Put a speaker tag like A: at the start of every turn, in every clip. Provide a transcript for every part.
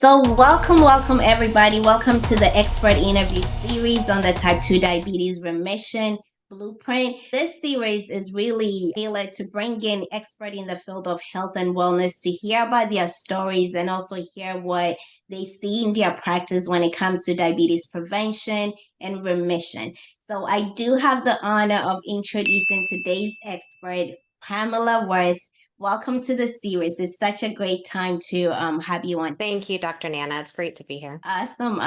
A: Welcome everybody. Welcome to the expert interview series on the type 2 diabetes remission blueprint. This series is really tailored to bring in experts in the field of health and wellness to hear about their stories and also hear what they see in their practice when it comes to diabetes prevention and remission. So I do have the honor of introducing today's expert, Pamala Wirth. Welcome to the series. It's such a great time to have you on.
B: Thank you, Dr. Nana. It's great to be here.
A: Awesome.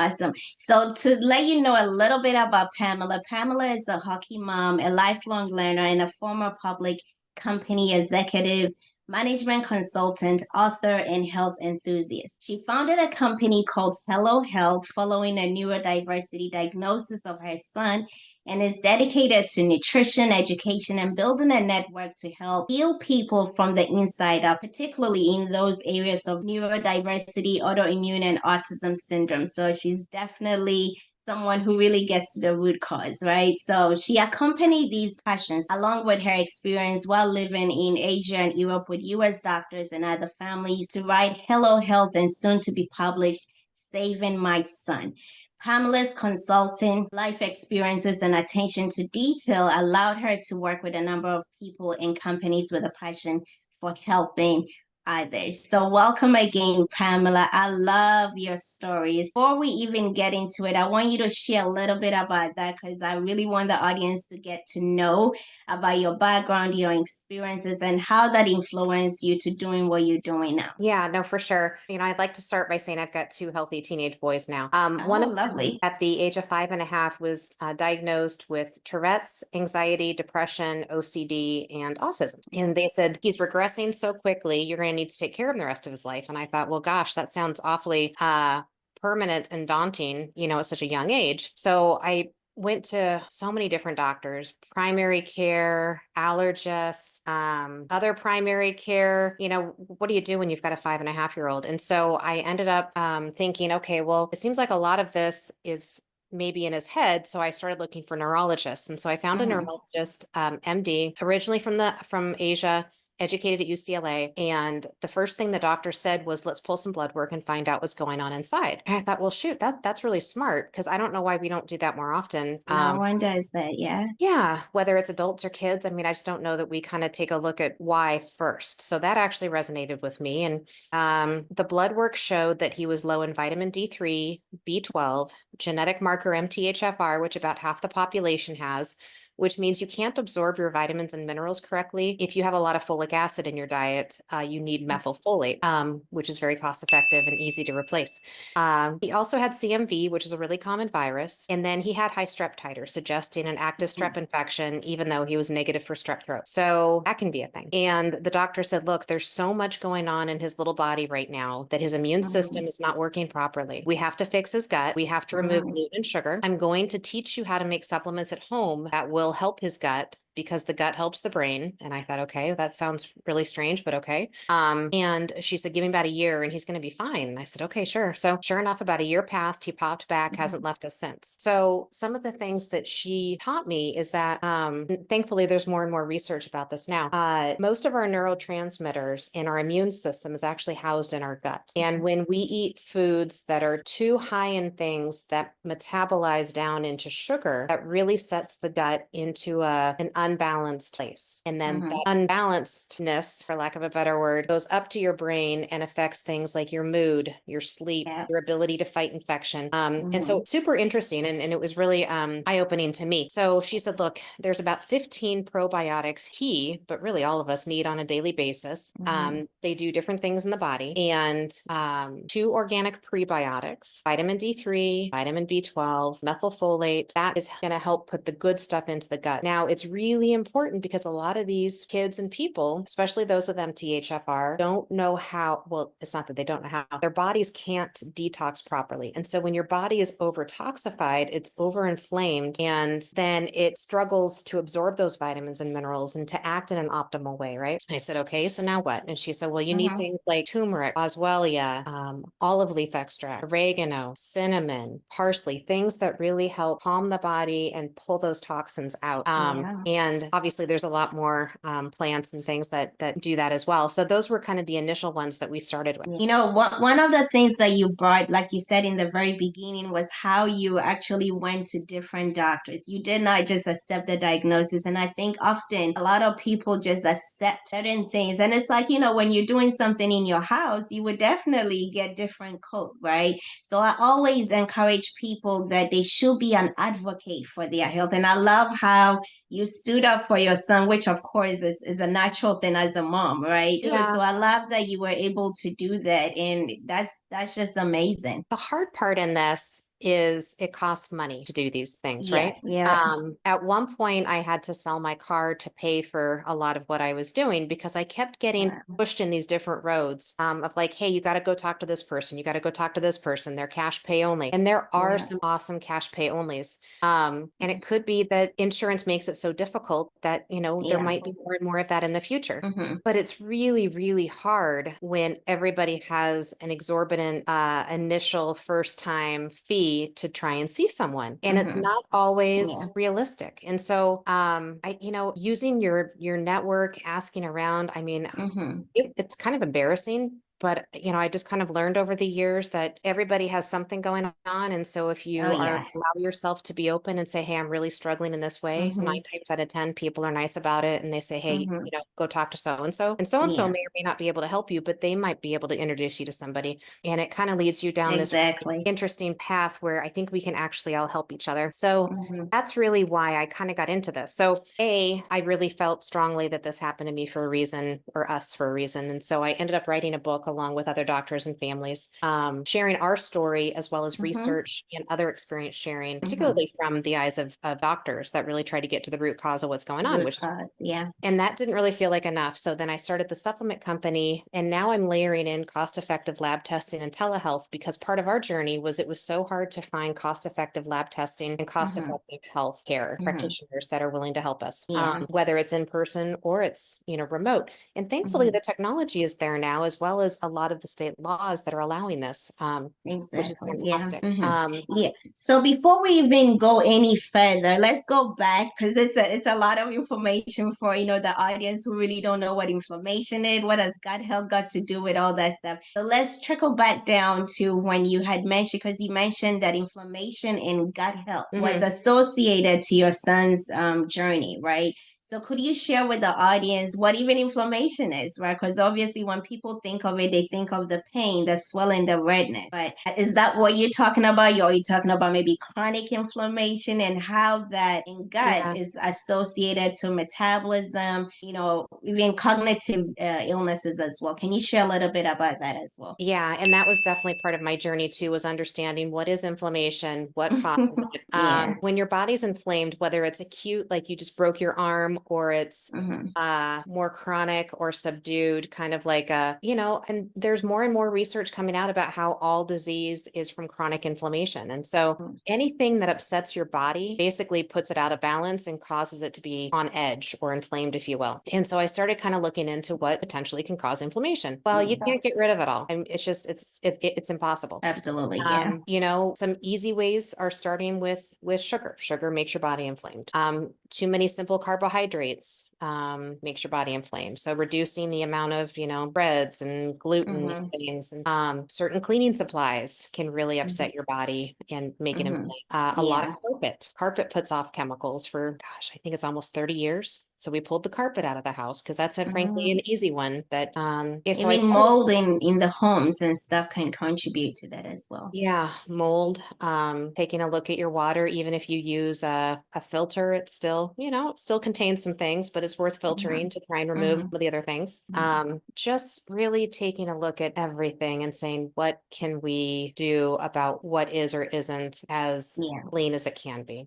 A: So to let you know a little bit about Pamela, Pamela is a hockey mom, a lifelong learner, and a former public company executive, management consultant, author, and health enthusiast. She founded a company called Hello Health following a neurodiversity diagnosis of her son and is dedicated to nutrition, education, and building a network to help heal people from the inside out, particularly in those areas of neurodiversity, autoimmune, and autism syndrome. So she's definitely someone who really gets to the root cause, right? So she accompanied these passions along with her experience while living in Asia and Europe with US doctors and other families to write Hello Health and soon to be published Saving My Son. Pamela's consulting, life experiences, and attention to detail allowed her to work with a number of people and companies with a passion for helping others. So, welcome again, Pamela. I love your stories. Before we even get into it, I want you to share a little bit about that because I really want the audience to get to know about your background, your experiences, and how that influenced you to doing what you're doing now.
B: Yeah, no, for sure. I'd like to start by saying I've got two healthy teenage boys now. One
A: Oh,
B: of them
A: lovely.
B: at the age of 5.5 was diagnosed with Tourette's, anxiety, depression, OCD, and autism. And they said, he's regressing so quickly, you're going to need to take care of him the rest of his life. And I thought, well, gosh, that sounds awfully permanent and daunting, at such a young age. So I went to so many different doctors, primary care, allergists, other primary care. What do you do when you've got a 5.5-year-old? And so I ended up thinking, okay, well, it seems like a lot of this is maybe in his head. So I started looking for neurologists. And so I found a neurologist, MD, originally from Asia, educated at UCLA. And the first thing the doctor said was, let's pull some blood work and find out what's going on inside. And I thought, well, shoot, that's really smart because I don't know why we don't do that more often.
A: No one does that, yeah.
B: Yeah, whether it's adults or kids. I just don't know that we kind of take a look at why first. So that actually resonated with me. And the blood work showed that he was low in vitamin D3, B12, genetic marker MTHFR, which about half the population has, which means you can't absorb your vitamins and minerals correctly. If you have a lot of folic acid in your diet, you need methylfolate, which is very cost effective and easy to replace. He also had CMV, which is a really common virus. And then he had high strep titers, suggesting an active strep infection, even though he was negative for strep throat. So that can be a thing. And the doctor said, look, there's so much going on in his little body right now that his immune system is not working properly. We have to fix his gut. We have to remove gluten and sugar. I'm going to teach you how to make supplements at home that will help his gut because the gut helps the brain. And I thought, okay, that sounds really strange, but okay. And she said, give him about a year and he's going to be fine. And I said, okay, sure. So sure enough, about a year passed, he popped back, hasn't left us since. So some of the things that she taught me is that, thankfully there's more and more research about this now. Most of our neurotransmitters in our immune system is actually housed in our gut. And when we eat foods that are too high in things that metabolize down into sugar, that really sets the gut into an unbalanced place. And then that unbalancedness, for lack of a better word, goes up to your brain and affects things like your mood, your sleep, your ability to fight infection. And so super interesting. And it was really eye-opening to me. So she said, look, there's about 15 probiotics but really all of us need on a daily basis. They do different things in the body. And 2 organic prebiotics, vitamin D3, vitamin B12, methylfolate, that is going to help put the good stuff into the gut. Now, it's really important because a lot of these kids and people, especially those with MTHFR, don't know how, well, it's not that they don't know how, their bodies can't detox properly. And so when your body is over-toxified, it's over-inflamed, and then it struggles to absorb those vitamins and minerals and to act in an optimal way, right? I said, okay, so now what? And she said, well, you need things like turmeric, boswellia, olive leaf extract, oregano, cinnamon, parsley, things that really help calm the body and pull those toxins out. And obviously there's a lot more plants and things that do that as well. So those were kind of the initial ones that we started with.
A: One of the things that you brought, like you said in the very beginning, was how you actually went to different doctors. You did not just accept the diagnosis. And I think often a lot of people just accept certain things. And it's like, when you're doing something in your house, you would definitely get different code, right? So I always encourage people that they should be an advocate for their health. And I love how you stood up for your son, which of course is a natural thing as a mom, right?
B: Yeah.
A: So I love that you were able to do that. And that's just amazing.
B: The hard part in this is it costs money to do these things, right?
A: Yes, yeah.
B: At one point, I had to sell my car to pay for a lot of what I was doing because I kept getting pushed in these different roads of like, hey, you got to go talk to this person. You got to go talk to this person. They're cash pay only. And there are some awesome cash pay onlys. And it could be that insurance makes it so difficult that, there might be more and more of that in the future. But it's really, really hard when everybody has an exorbitant initial first time fee to try and see someone. And it's not always realistic. And so using your network, asking around, I mean, it's kind of embarrassing. But, I just kind of learned over the years that everybody has something going on. And so if you allow yourself to be open and say, hey, I'm really struggling in this way, 9 times out of 10, people are nice about it. And they say, hey, go talk to so-and-so. And so-and-so may or may not be able to help you, but they might be able to introduce you to somebody. And it kind of leads you down this really interesting path where I think we can actually all help each other. So that's really why I kind of got into this. So I really felt strongly that this happened to me for a reason, or us for a reason. And so I ended up writing a book along with other doctors and families, sharing our story as well as research and other experience sharing, particularly from the eyes of doctors that really try to get to the root cause of what's going on, and that didn't really feel like enough. So then I started the supplement company, and now I'm layering in cost-effective lab testing and telehealth because part of our journey was it was so hard to find cost-effective lab testing and cost-effective health care practitioners that are willing to help us, whether it's in person or it's, remote. And thankfully the technology is there now, as well as a lot of the state laws that are allowing this, which is fantastic.
A: So before we even go any further, let's go back because it's a lot of information for the audience who really don't know what inflammation is. What has gut health got to do with all that stuff? So let's trickle back down to when you had mentioned, because you mentioned that inflammation and gut health was associated to your son's journey, right? So could you share with the audience what even inflammation is, right? Because obviously when people think of it, they think of the pain, the swelling, the redness. But is that what you're talking about? Are you talking about maybe chronic inflammation and how that in gut is associated to metabolism, even cognitive illnesses as well? Can you share a little bit about that as well?
B: Yeah, and that was definitely part of my journey too, was understanding what is inflammation, what causes it. When your body's inflamed, whether it's acute, like you just broke your arm, or it's more chronic or subdued, kind of like and there's more and more research coming out about how all disease is from chronic inflammation. And so anything that upsets your body basically puts it out of balance and causes it to be on edge or inflamed, if you will. And so I started kind of looking into what potentially can cause inflammation. Well, you can't get rid of it all. I mean, it's just, it's impossible.
A: Absolutely. Yeah.
B: Some easy ways are starting with sugar. Sugar makes your body inflamed. Too many simple carbohydrates makes your body inflamed. So reducing the amount of, breads and gluten and things, and certain cleaning supplies can really upset your body and make it inflamed. A lot of carpet puts off chemicals for, gosh, I think it's almost 30 years. So we pulled the carpet out of the house because that's frankly an easy one that so
A: even mold in the homes and stuff can contribute to that as well.
B: Yeah, mold. Taking a look at your water, even if you use a filter, it still, it still contains some things, but it's worth filtering to try and remove some of the other things. Just really taking a look at everything and saying, what can we do about what is or isn't as clean as it can be?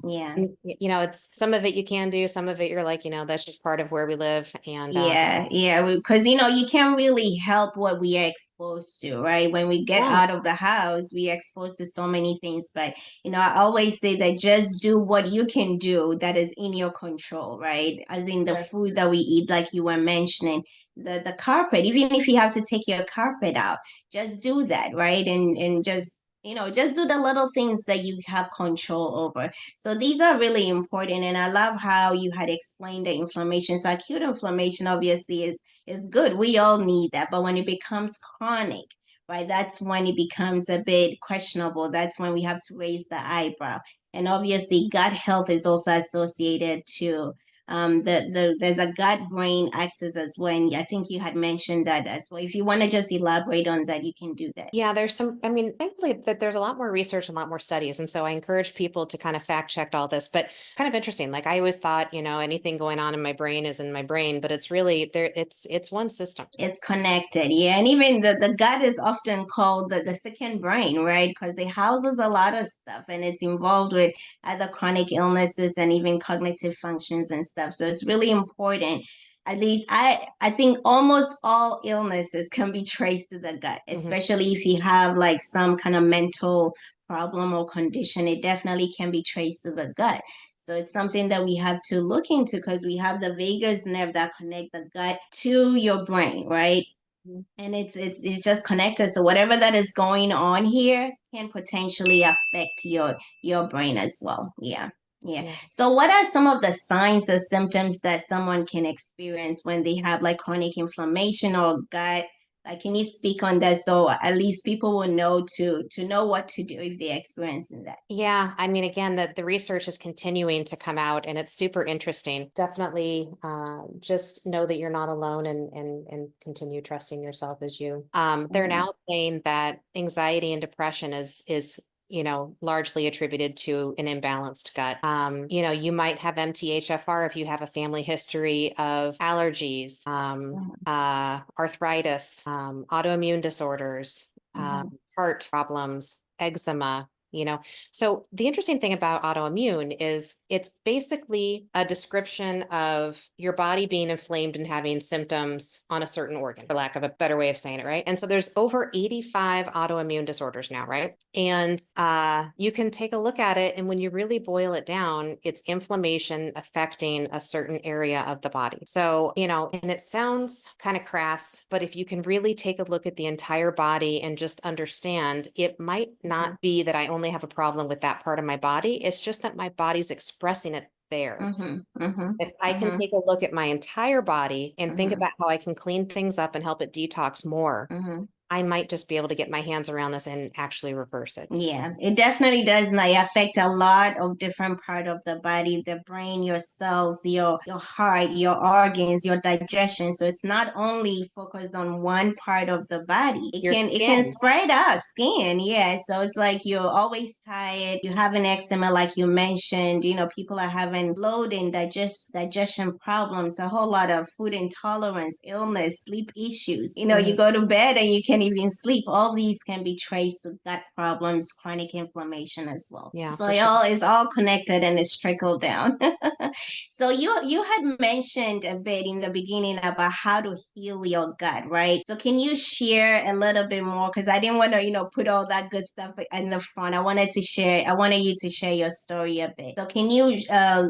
B: It's some of it you can do, some of it you're like, that's just part of where we live. And
A: because you can't really help what we are exposed to, right? When we get out of the house, we are exposed to so many things. But I always say that just do what you can do that is in your control, right? As in the food that we eat, like you were mentioning, the carpet, even if you have to take your carpet out, just do that, right? And just just do the little things that you have control over. So these are really important. And I love how you had explained the inflammation. So acute inflammation obviously is good. We all need that. But when it becomes chronic, right, that's when it becomes a bit questionable. That's when we have to raise the eyebrow. And obviously gut health is also associated to there's a gut brain axis as well. And I think you had mentioned that as well. If you want to just elaborate on that, you can do that.
B: Yeah, there's some, I mean, thankfully that there's a lot more research and a lot more studies. And so I encourage people to kind of fact check all this, but kind of interesting. Like I always thought, anything going on in my brain is in my brain, but it's really there, it's one system.
A: It's connected, yeah. And even the gut is often called the second brain, right? Because it houses a lot of stuff and it's involved with other chronic illnesses and even cognitive functions and stuff. So it's really important. At least I think almost all illnesses can be traced to the gut,
B: Mhm.
A: especially if you have like some kind of mental problem or condition. It definitely can be traced to the gut. So it's something that we have to look into because we have the vagus nerve that connect the gut to your brain, right?
B: Mhm.
A: And it's just connected. So whatever that is going on here can potentially affect your brain as well. Yeah. Yeah.
B: Yeah.
A: So what are some of the signs or symptoms that someone can experience when they have like chronic inflammation or gut? Like, can you speak on that so at least people will know to know what to do if they're experiencing that?
B: Yeah, I mean, again, the research is continuing to come out and it's super interesting. Definitely just know that you're not alone and continue trusting yourself as you. They're
A: Mm-hmm.
B: now saying that anxiety and depression is largely attributed to an imbalanced gut. You might have MTHFR if you have a family history of allergies, arthritis, autoimmune disorders,
A: Mm-hmm.
B: heart problems, eczema. So the interesting thing about autoimmune is it's basically a description of your body being inflamed and having symptoms on a certain organ, for lack of a better way of saying it, right? And so there's over 85 autoimmune disorders now, right? And you can take a look at it, and when you really boil it down, it's inflammation affecting a certain area of the body. So, and it sounds kind of crass, but if you can really take a look at the entire body and just understand, it might not be that I only have a problem with that part of my body. It's just that my body's expressing it there.
A: Mm-hmm. Mm-hmm.
B: If I can
A: Mm-hmm.
B: take a look at my entire body and think
A: Mm-hmm.
B: about how I can clean things up and help it detox more,
A: Mm-hmm.
B: I might just be able to get my hands around this and actually reverse it.
A: Yeah, it definitely does like affect a lot of different part of the body, the brain, your cells, your heart, your organs, your digestion. So it's not only focused on one part of the body. It
B: Your
A: can
B: skin.
A: spread out skin. Yeah. So it's like you're always tired. You have an eczema like you mentioned, people are having bloating, digestion problems, a whole lot of food intolerance, illness, sleep issues. You
B: Mhm.
A: go to bed and you can't even sleep. All these can be traced to gut problems, chronic inflammation as well.
B: Yeah,
A: So
B: for sure.
A: it's all connected and it's trickled down. So you had mentioned a bit in the beginning about how to heal your gut, right? So can you share a little bit more? Because I didn't want to, put all that good stuff in the front. I wanted you to share your story a bit. So can you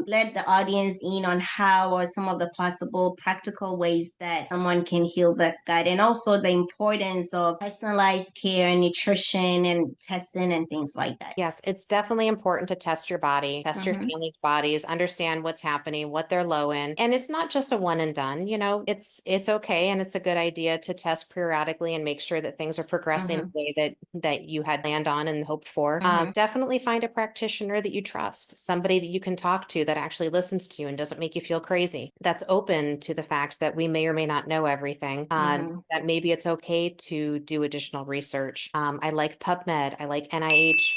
A: let the audience in on how or some of the possible practical ways that someone can heal the gut and also the importance of personalized care and nutrition and testing and things like that?
B: Yes, it's definitely important to test your body, test your
A: Mm-hmm.
B: family's bodies, understand what's happening, what they're low in. And it's not just a one and done, it's okay and it's a good idea to test periodically and make sure that things are progressing
A: Mm-hmm.
B: the way that you had planned on and hoped for.
A: Mm-hmm.
B: Definitely find a practitioner that you trust, somebody that you can talk to that actually listens to you and doesn't make you feel crazy. That's open to the fact that we may or may not know everything.
A: Mm-hmm.
B: That maybe it's okay to do additional research. I like PubMed, I like NIH.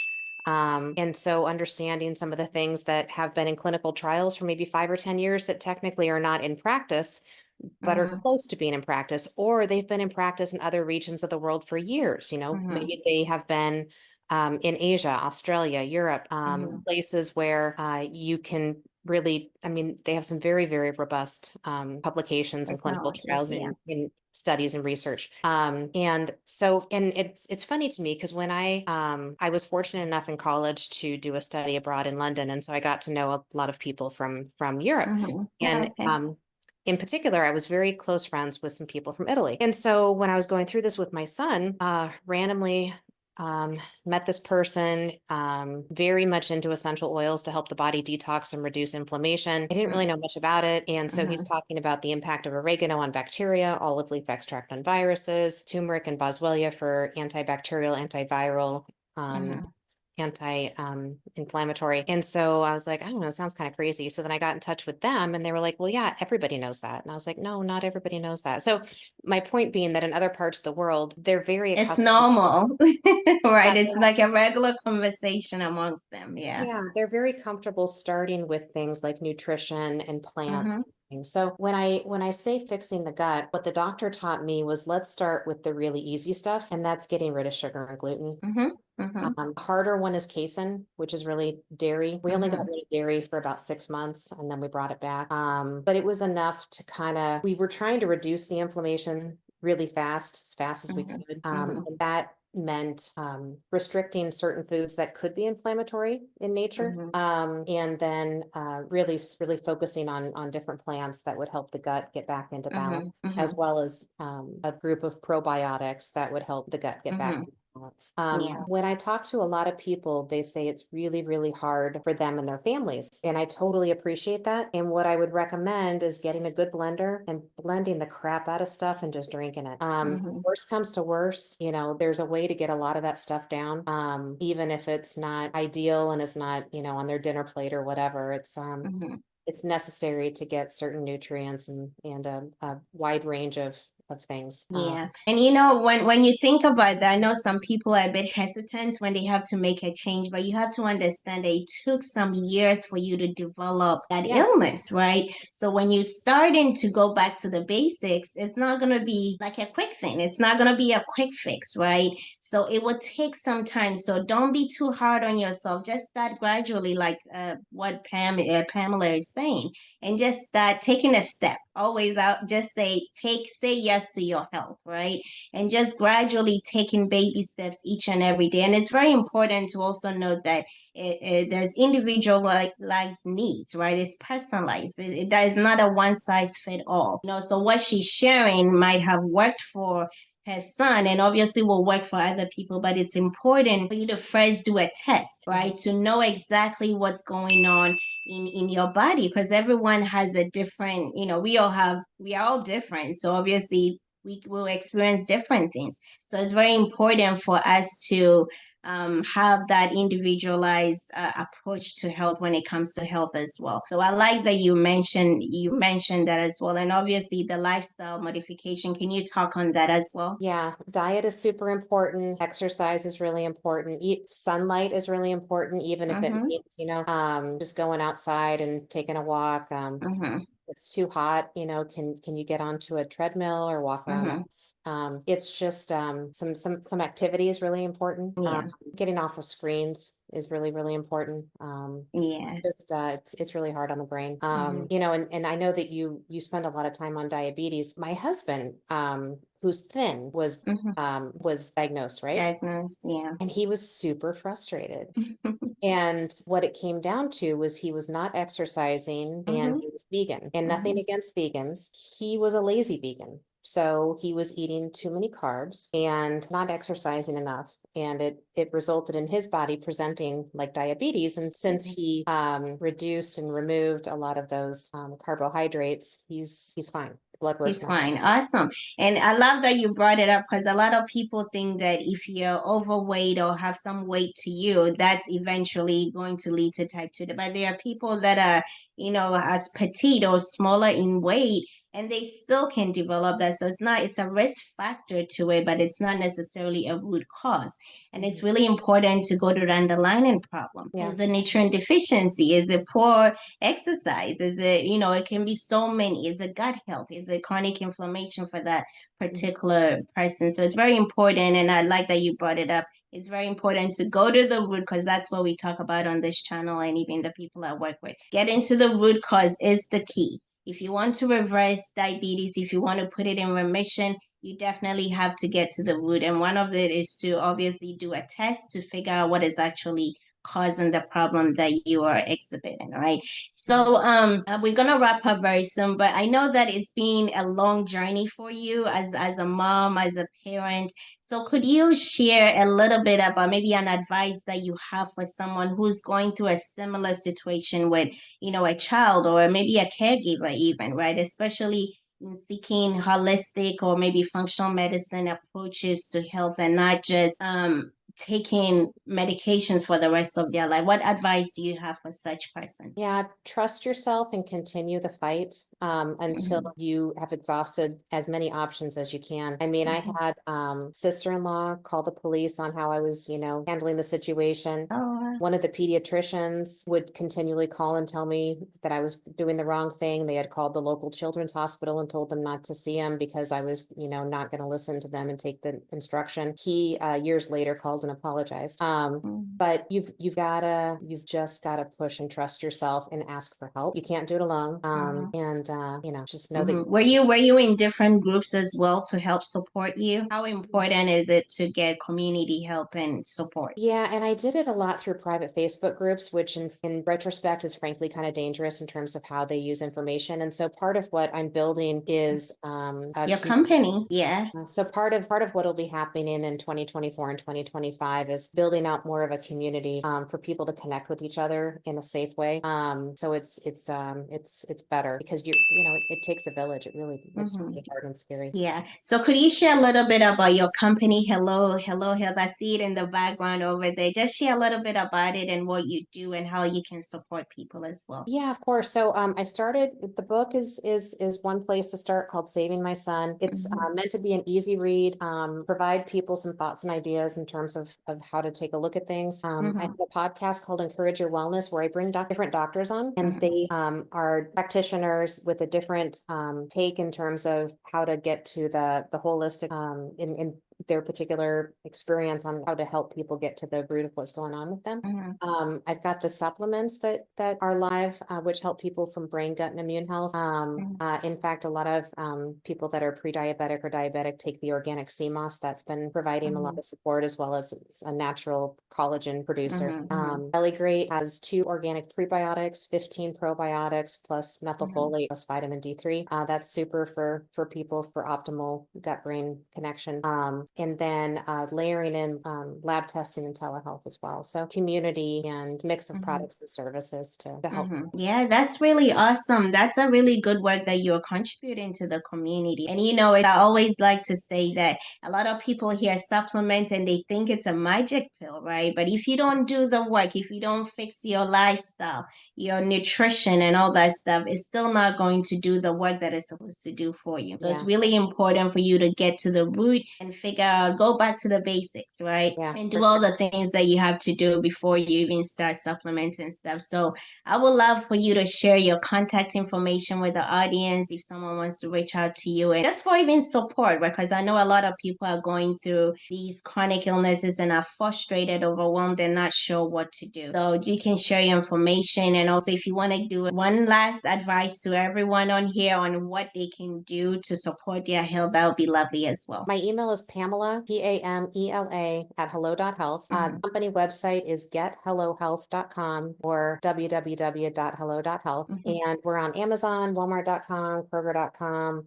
B: And so understanding some of the things that have been in clinical trials for maybe 5 or 10 years that technically are not in practice, but are
A: Mm-hmm.
B: close to being in practice, or they've been in practice in other regions of the world for years.
A: Mm-hmm.
B: Maybe they have been in Asia, Australia, Europe,
A: Mm-hmm.
B: places where you can really, I mean, they have some very, very robust publications and clinical
A: Technologies,
B: trials
A: yeah.
B: in studies and research. And it's funny to me because when I was fortunate enough in college to do a study abroad in London, and so I got to know a lot of people from Europe.
A: Mm-hmm.
B: And
A: Okay.
B: in particular, I was very close friends with some people from Italy. And so when I was going through this with my son, randomly, met this person, very much into essential oils to help the body detox and reduce inflammation. I didn't really know much about it. And so he's talking about the impact of oregano on bacteria, olive leaf extract on viruses, turmeric and boswellia for antibacterial, antiviral, anti-inflammatory. And so I was like, I don't know, sounds kind of crazy. So then I got in touch with them and they were like, well, yeah, everybody knows that. And I was like, no, not everybody knows that. So my point being that in other parts of the world, they're very
A: It's
B: accustomed.
A: normal, right? It's
B: Yeah,
A: like a regular conversation amongst them. Yeah.
B: yeah, they're very comfortable starting with things like nutrition and plants.
A: Mm-hmm.
B: So when I say fixing the gut, what the doctor taught me was let's start with the really easy stuff, and that's getting rid of sugar and gluten.
A: Mm-hmm. Mm-hmm.
B: Harder one is casein, which is really dairy. We only got
A: Mm-hmm.
B: rid of dairy for about 6 months and then we brought it back. But it was enough to we were trying to reduce the inflammation really fast, as fast as we
A: Mm-hmm.
B: could.
A: Mm-hmm.
B: And that meant restricting certain foods that could be inflammatory in nature,
A: Mm-hmm.
B: and then really focusing on different plants that would help the gut get back into balance,
A: Mm-hmm.
B: as well as a group of probiotics that would help the gut get back
A: Mm-hmm.
B: into balance.
A: Yeah.
B: When I talk to a lot of people, they say it's really, really hard for them and their families. And I totally appreciate that. And what I would recommend is getting a good blender and blending the crap out of stuff and just drinking it.
A: Mm-hmm.
B: Worst comes to worst, there's a way to get a lot of that stuff down. Even if it's not ideal and it's not, on their dinner plate or whatever,
A: Mm-hmm.
B: it's necessary to get certain nutrients and a wide range of things.
A: Yeah. And when you think about that, I know some people are a bit hesitant when they have to make a change, but you have to understand that it took some years for you to develop that
B: Yeah.
A: illness, right? So when you're starting to go back to the basics, it's not going to be like a quick thing. It's not going to be a quick fix, right? So it will take some time. So don't be too hard on yourself. Just start gradually, like what Pamela is saying, and just start taking a step. Always out, just say yes to your health, right? And just gradually taking baby steps each and every day. And it's very important to also note that there's individualized needs, right? It's personalized. That is not a one size fit all. So what she's sharing might have worked for her son and obviously will work for other people, but it's important for you to first do a test, right? To know exactly what's going on in your body, because everyone has a different, we are all different, so obviously we will experience different things. So it's very important for us to have that individualized approach to health when it comes to health as well. So I like that you mentioned that as well, and obviously the lifestyle modification. Can you talk on that as well?
B: Yeah, diet is super important. Exercise is really important. Sunlight is really important, even if it
A: Mm-hmm.
B: means, just going outside and taking a walk.
A: Mm-hmm.
B: It's too hot, can you get onto a treadmill or walk around the
A: Mm-hmm.
B: house? It's just some activity is really important.
A: Yeah.
B: Getting off of screens is really, really important.
A: Yeah.
B: Just it's really hard on the brain.
A: Mm-hmm.
B: And I know that you spend a lot of time on diabetes. My husband, who's thin,
A: Mm-hmm.
B: was diagnosed, right?
A: Diagnosed. Yeah.
B: And he was super frustrated. And what it came down to was he was not exercising and
A: Mm-hmm.
B: he was vegan. And nothing
A: Mm-hmm.
B: against vegans. He was a lazy vegan. So he was eating too many carbs and not exercising enough. And it resulted in his body presenting like diabetes. And since he reduced and removed a lot of those carbohydrates, he's fine. Blood work's
A: He's
B: not.
A: fine. Awesome. And I love that you brought it up because a lot of people think that if you're overweight or have some weight to you, that's eventually going to lead to type 2. But there are people that are, as petite or smaller in weight, and they still can develop that. So it's a risk factor to it, but it's not necessarily a root cause. And it's really important to go to the underlying problem.
B: Yeah.
A: Is it nutrient deficiency? Is it poor exercise? Is it, it can be so many. Is it gut health? Is it chronic inflammation for that particular person? So it's very important. And I like that you brought it up. It's very important to go to the root because that's what we talk about on this channel and even the people I work with. Get into the root cause is the key. If you want to reverse diabetes, if you want to put it in remission, you definitely have to get to the root. And one of it is to obviously do a test to figure out what is actually causing the problem that you are exhibiting, right? So we're gonna wrap up very soon, but I know that it's been a long journey for you as a mom, as a parent. So could you share a little bit about maybe an advice that you have for someone who's going through a similar situation with, a child or maybe a caregiver even, right? Especially in seeking holistic or maybe functional medicine approaches to health and not just taking medications for the rest of their life. What advice do you have for such person?
B: Yeah, trust yourself and continue the fight until
A: Mhm.
B: you have exhausted as many options as you can. I mean, I
A: Mhm.
B: had sister-in-law call the police on how I was, handling the situation.
A: Oh,
B: One of the pediatricians would continually call and tell me that I was doing the wrong thing. They had called the local children's hospital and told them not to see him because I was, not going to listen to them and take the instruction. He years later called and apologized.
A: mm,
B: But you've just gotta push and trust yourself and ask for help. You can't do it alone.
A: mhm,
B: And just know that
A: mhm. Were you in different groups as well to help support you? How important is it to get community help and support?
B: yeah, and I did it a lot through private Facebook groups, which in retrospect is frankly kind of dangerous in terms of how they use information. And so part of what I'm building is a
A: Your
B: community.
A: company, yeah.
B: So part of what will be happening in 2024 and 2025 is building out more of a community for people to connect with each other in a safe way. So it's better because it takes a village. It's
A: Mhm.
B: really hard and scary.
A: Yeah. So could you share a little bit about your company, Hello Health? I see it in the background over there. Just share a little bit about it and what you do and how you can support people as well.
B: Yeah, of course. So I started the book is one place to start called Saving My Son. It's
A: Mhm,
B: meant to be an easy read, provide people some thoughts and ideas in terms of how to take a look at things. I have
A: mhm,
B: a podcast called Encourage Your Wellness where I bring different doctors on and
A: mhm,
B: they are practitioners with a different take in terms of how to get to the holistic in their particular experience on how to help people get to the root of what's going on with them.
A: mhm,
B: I've got the supplements that are live, which help people from brain, gut, and immune health.
A: mhm,
B: In fact, a lot of people that are pre-diabetic or diabetic take the organic sea moss. That's been providing a lot
A: mhm,
B: of support as well as it's a natural collagen producer.
A: mhm, mhm,
B: Belly Great has 2 organic prebiotics, 15 probiotics, plus
A: mhm,
B: methylfolate, plus vitamin D3. That's super for people for optimal gut-brain connection. And then layering in lab testing and telehealth as well. So community and mix of
A: mhm.
B: products and services to help.
A: Yeah, that's really awesome. That's a really good work that you're contributing to the community. And I always like to say that a lot of people hear supplement and they think it's a magic pill, right? But if you don't do the work, if you don't fix your lifestyle, your nutrition and all that stuff, it's still not going to do the work that it's supposed to do for you. So it's
B: Yeah,
A: really important for you to get to the root and figure out, go back to the basics, right?
B: yeah,
A: And
B: for
A: do all
B: sure.
A: the things that you have to do before you even start supplementing stuff. So I would love for you to share your contact information with the audience if someone wants to reach out to you and just for even support, because I know a lot of people are going through these chronic illnesses and are frustrated, overwhelmed, and not sure what to do. So you can share your information. And also, if you want to do one last advice to everyone on here on what they can do to support their health, that would be lovely as well.
B: My email is Pamela, Pamela at hello.health. The
A: Mhm,
B: company website is gethellohealth.com or www.hello.health.
A: mhm,
B: And we're on Amazon, Walmart.com, Kroger.com.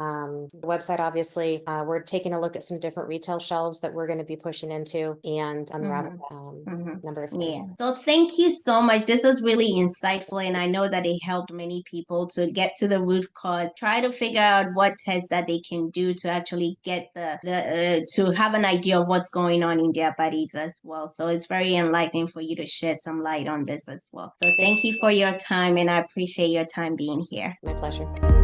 B: The website, obviously, we're taking a look at some different retail shelves that we're going to be pushing into and unravel
A: mhm, mhm.
B: a number of things.
A: Yeah. So thank you so much. This is really insightful, and I know that it helped many people to get to the root cause. Try to figure out what tests that they can do to actually get the to have an idea of what's going on in their bodies as well. So it's very enlightening for you to shed some light on this as well. So
B: Thank
A: thank you for
B: you.
A: your time, and I appreciate your time being here.
B: My pleasure.